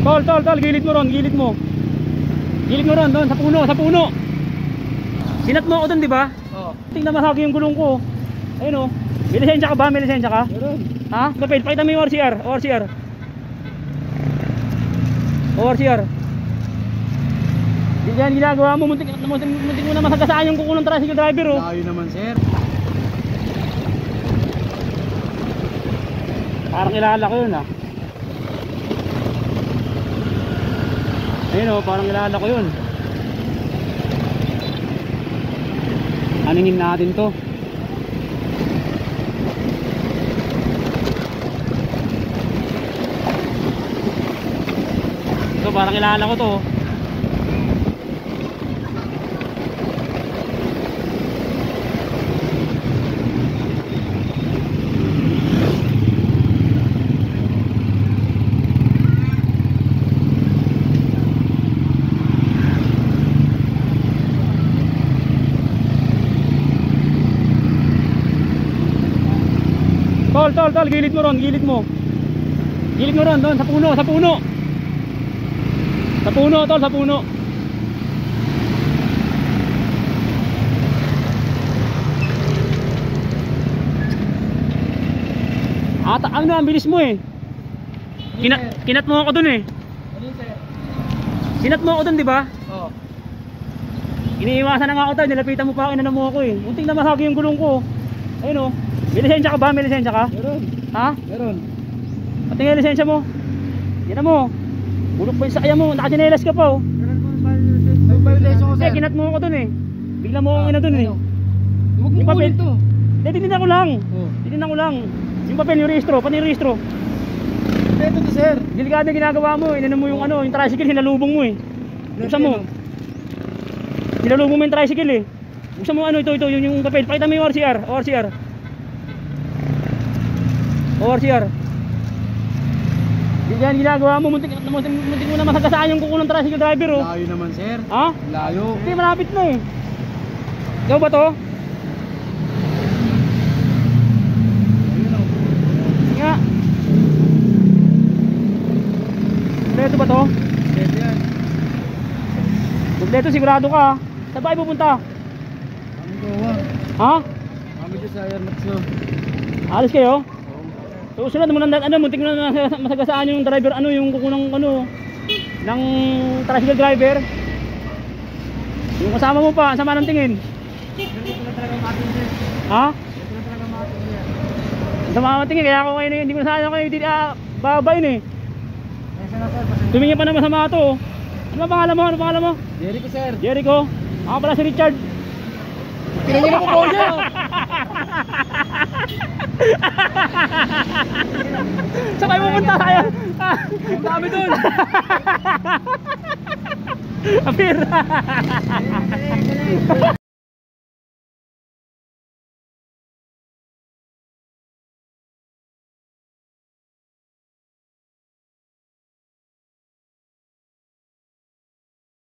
Tol, gilid mo ron, gilid mo. Gilid mo ron, doon, sa puno. Sinat mo ako doon, di ba? Oo. Tingnan mahagi yung gulong ko. Ayun o. May lisensya ka ba? May lisensya ka? Meron. Ha? Papel, pakita mo yung ORCR. Hindi yan ginagawa mo, muntik mo na masagasaan yung kuko ng tricycle driver oh. Layo naman sir. Parang kilala ko yun ah. Ayun oh, parang kilala ko yun. Aningin natin to. Ito parang kilala ko to. Tol, gilid mo ron, doon, sa puno. Tol, sa puno. Ano, ang bilis mo eh. Kinat mo ako doon eh. Ano sir? Kinat mo ako doon, di ba? Oo. Iniiwasan na nga ako tayo, nilapitan mo pa ako, inano mo ako eh. Munting na mahagi yung gulong ko. Ayun oh. May lisensya ka ba? Meron. Ha? Meron. Pati nga yung lisensya mo. Yan na mo. Bulok pa yung sakya mo. Nakachinelas ka pa oh. Meron po may violation ko sir. Kinat mo ako dun eh. Bigla mo akong ina dun eh. Huwag mo kunin to. Titignan ko lang. Oo. Titignan ko lang. Yung papel, yung registro. Pati yung registro. Ito to sir. Delikado yung ginagawa mo. Inano mo yung ano, yung tricycle, hinalubong mo eh. Buksan mo. Hinalubong mo yung tricycle eh. Buksan mo ano, ito, yung papel. Pakita mo yung ORCR. Yan ginagawa mo, muntik mo na masagasaan yung kuko ng tricycle driver oh. Layo naman sir. Ha? Layo. Hindi, malapit na eh. Ikaw ba to? Nga. Kompleto ba to? Pwede yan. Kompleto, sigurado ka. Saan ba kayo pupunta? Kami gawa. Ha? Kami dyan sa Airmax. Alis kayo? So sunod mo na ano, muntik na masagasaan yung driver ano, yung kuko ng ano ng tricycle driver. Yung kasama mo pa, sama ng tingin. Ito na talaga matin sir. Ha? Ito na talaga matin sir. Sama ng tingin, kaya ako ngayon hindi ko nasayang kayo hindi babay eh. Esa na sir. Tumingin pa naman sa mga to. Ano ba pangalan mo? Jericho sir. Jericho. Ako pala si Richard. Pinanyin ko po siya. Saan kayo pupunta? Ayan. Dami dun. Apir.